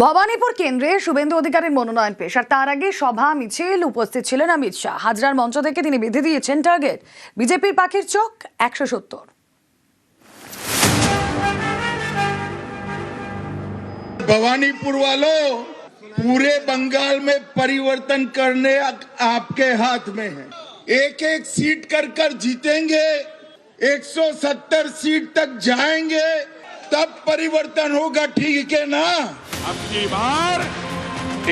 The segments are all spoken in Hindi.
ভবানীপুর কেন্দ্রে শুভেন্দু অধিকারীর মনোনয়ন পেশ আর তার আগে সভা মিছিল উপস্থিত ছিলেন অমিত শাহ। হাজরার মঞ্চ থেকে তিনি বেঁধে দিয়েছেন টার্গেট, বিজেপির পাখির চোখ 170। भवानीपुर वालों, पूरे बंगाल में परिवर्तन करने आपके हाथ में है। एक एक सीट कर जीतेंगे, 170 सीट तक जाएंगे, तब परिवर्तन होगा, ठीक है ना? अब की बार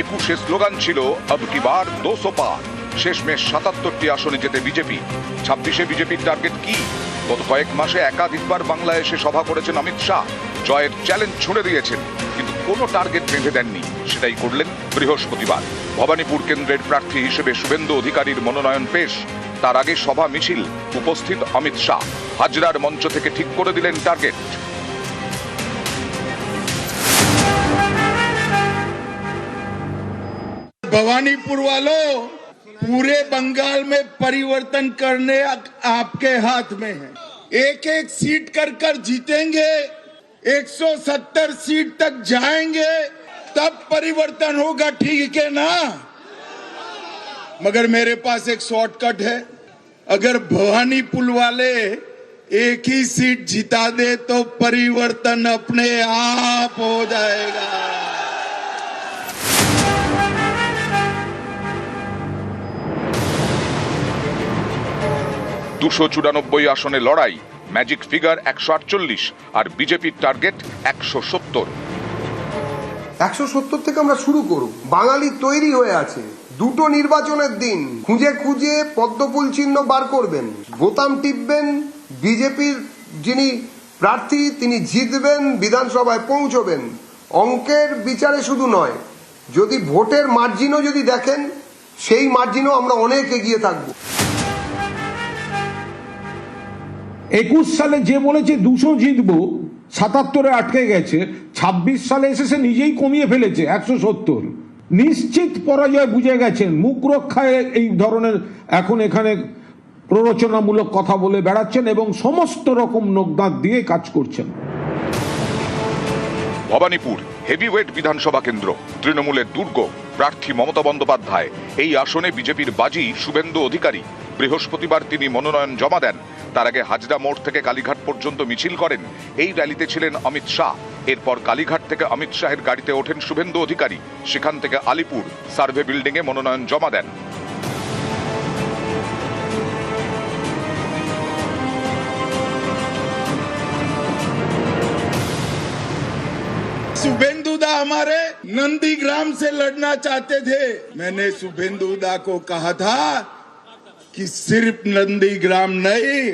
21 স্লোগান ছিল अब की बार 200 पार। শেষমেশ 77টি আসনে যেতে বিজেপি। 26-এ বিজেপির টার্গেট কি? গত কয়েক মাসে একাধিকবার বাংলায় এসে সভা করেছেন অমিত শাহ, জয়ের চ্যালেঞ্জ ছুঁড়ে দিয়েছেন, কিন্তু কোনো টার্গেট বেঁধে দেননি। সেটাই করলেন বৃহস্পতিবার। ভবানীপুর কেন্দ্রের প্রার্থী হিসেবে শুভেন্দু অধিকারীর মনোনয়ন পেশ, তার আগে সভা মিছিল, উপস্থিত অমিত শাহ। হাজরার মঞ্চ থেকে ঠিক করে দিলেন টার্গেট। भवानीपुर वालों, पूरे बंगाल में परिवर्तन करने आपके हाथ में है। एक एक सीट कर जीतेंगे, 170 सीट तक जाएंगे, तब परिवर्तन होगा, ठीक है ना? मगर मेरे पास एक शॉर्टकट है। अगर भवानीपुर वाले एक ही सीट जिता दे तो परिवर्तन अपने आप हो जाएगा। 294 আসনে লড়াই, ম্যাজিক ফিগার 148 আর বিজেপির টার্গেট 170। 170 থেকে আমরা শুরু করব। বাঙালি তৈরি হয়ে আছে। দুটো নির্বাচনের দিন খুঁজে খুঁজে পদ্মফুল চিহ্ন বার করবেন, বোতাম টিপবেন, বিজেপির যিনি প্রার্থী তিনি জিতবেন, বিধানসভায় পৌঁছবেন। অঙ্কের বিচারে শুধু নয়, যদি ভোটের মার্জিনও যদি দেখেন, সেই মার্জিনও আমরা অনেক এগিয়ে থাকবো। 21 সালে যে বলেছে 200 জিতবো, 77-এ আটকে গেছে। 26 সালে এসে সে নিজেই কমিয়ে ফেলেছে 170। নিশ্চিত পরাজয় বুঝে গেছেন। মুখ রক্ষায় এই ধরনের এখন এখানে প্ররোচনামূলক কথা বলে বেড়াচ্ছেন এবং সমস্ত রকম নকদাঁত দিয়ে কাজ করছেন। ভবানীপুর হেভিওয়েট বিধানসভা কেন্দ্র, তৃণমূলের দুর্গ, প্রার্থী মমতা বন্দ্যোপাধ্যায়। এই আসনে বিজেপির বাজি শুভেন্দু অধিকারী। বৃহস্পতিবার তিনি মনোনয়ন জমা দেন। তার আগে হাজরা মোড় থেকে কালীঘাট পর্যন্ত মিছিল করেন। এই র্যালিতে ছিলেন অমিত শাহ। এরপর কালীঘাট থেকে অমিত শাহের গাড়িতে ওঠেন শুভেন্দু অধিকারী। সেখান থেকে আলিপুর সার্ভে বিল্ডিংয়ে মনোনয়ন জমা দেন। शुभेंदुदा हमारे नंदीग्राम से लड़ना चाहते थे। मैंने शुभेंदुदा को कहा था कि सिर्फ नंदीग्राम नहीं,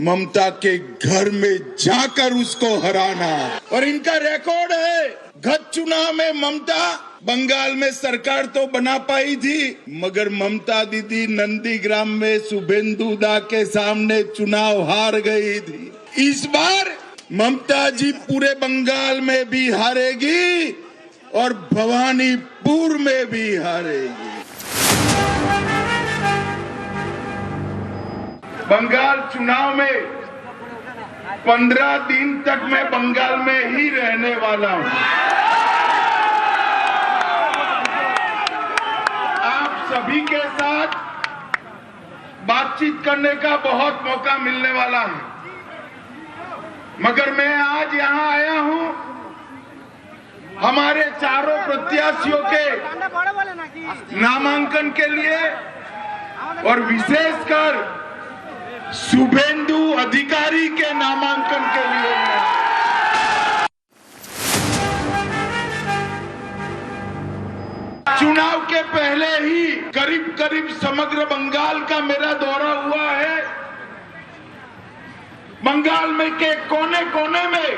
ममता के घर में जाकर उसको हराना। और इनका रिकॉर्ड है, गत चुनाव में ममता बंगाल में सरकार तो बना पाई थी, मगर ममता दीदी नंदीग्राम में शुभेंदुदा के सामने चुनाव हार गई थी। इस बार ममता जी पूरे बंगाल में भी हारेगी और भवानीपुर में भी हारेगी। बंगाल चुनाव में 15 दिन तक मैं बंगाल में ही रहने वाला हूं। आप सभी के साथ बातचीत करने का बहुत मौका मिलने वाला है, मगर मैं आज यहां आया हूं हमारे चारों प्रत्याशियों के नामांकन के लिए और विशेषकर शुभेंदु अधिकारी के नामांकन के लिए। चुनाव के पहले ही करीब करीब समग्र बंगाल का मेरा दौरा हुआ है। बंगाल में के कोने कोने में,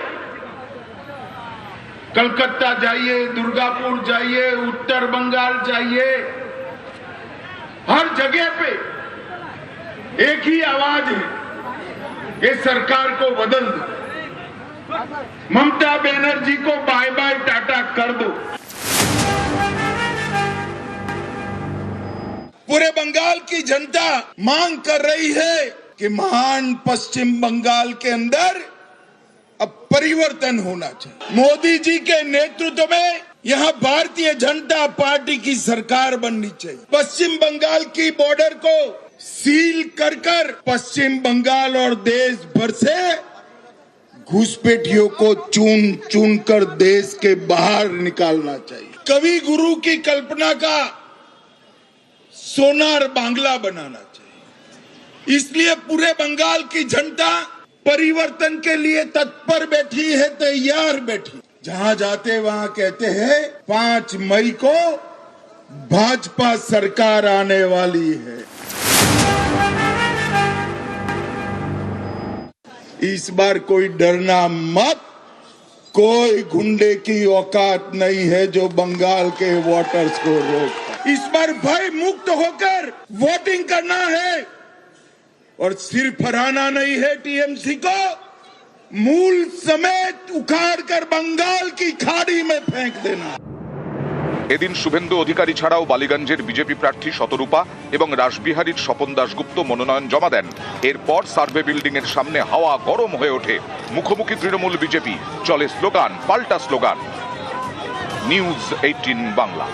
कलकत्ता जाइए, दुर्गापुर जाइए, उत्तर बंगाल जाइए, हर जगह पे एक ही आवाज है, ये सरकार को बदल दो, ममता बनर्जी को बाय बाय टाटा कर दो। पूरे बंगाल की जनता मांग कर रही है कि महान पश्चिम बंगाल के अंदर अब परिवर्तन होना चाहिए। मोदी जी के नेतृत्व में यहाँ भारतीय जनता पार्टी की सरकार बननी चाहिए। पश्चिम बंगाल की बॉर्डर को सील कर कर पश्चिम बंगाल और देश भर से घुसपैठियों को चुन चुन कर देश के बाहर निकालना चाहिए। कवि गुरु की कल्पना का सोनार बांग्ला बनाना चाहिए। इसलिए पूरे बंगाल की जनता परिवर्तन के लिए तत्पर बैठी है, तैयार बैठी। जहां जाते वहां कहते हैं 5 मई को भाजपा सरकार आने वाली है। इस बार कोई डरना मत, कोई गुंडे की औकात नहीं है जो बंगाल के वोटर्स को रोक। इस बार भय मुक्त होकर वोटिंग करना है और सिर्फ हराना नहीं है टीएमसी को, मूल समेत उखाड़कर बंगाल की खाड़ी में फेंक देना। এদিন শুভেন্দু অধিকারী ছাড়াও বালিগঞ্জের বিজেপি প্রার্থী শতরূপা এবং রাসবিহারীর স্বপন দাশগুপ্ত মনোনয়ন জমা দেন। এরপর সার্ভে বিল্ডিং এর সামনে হাওয়া গরম হয়ে ওঠে। মুখোমুখি তৃণমূল বিজেপি, চলে স্লোগান, পাল্টা স্লোগান। নিউজ 18 বাংলা।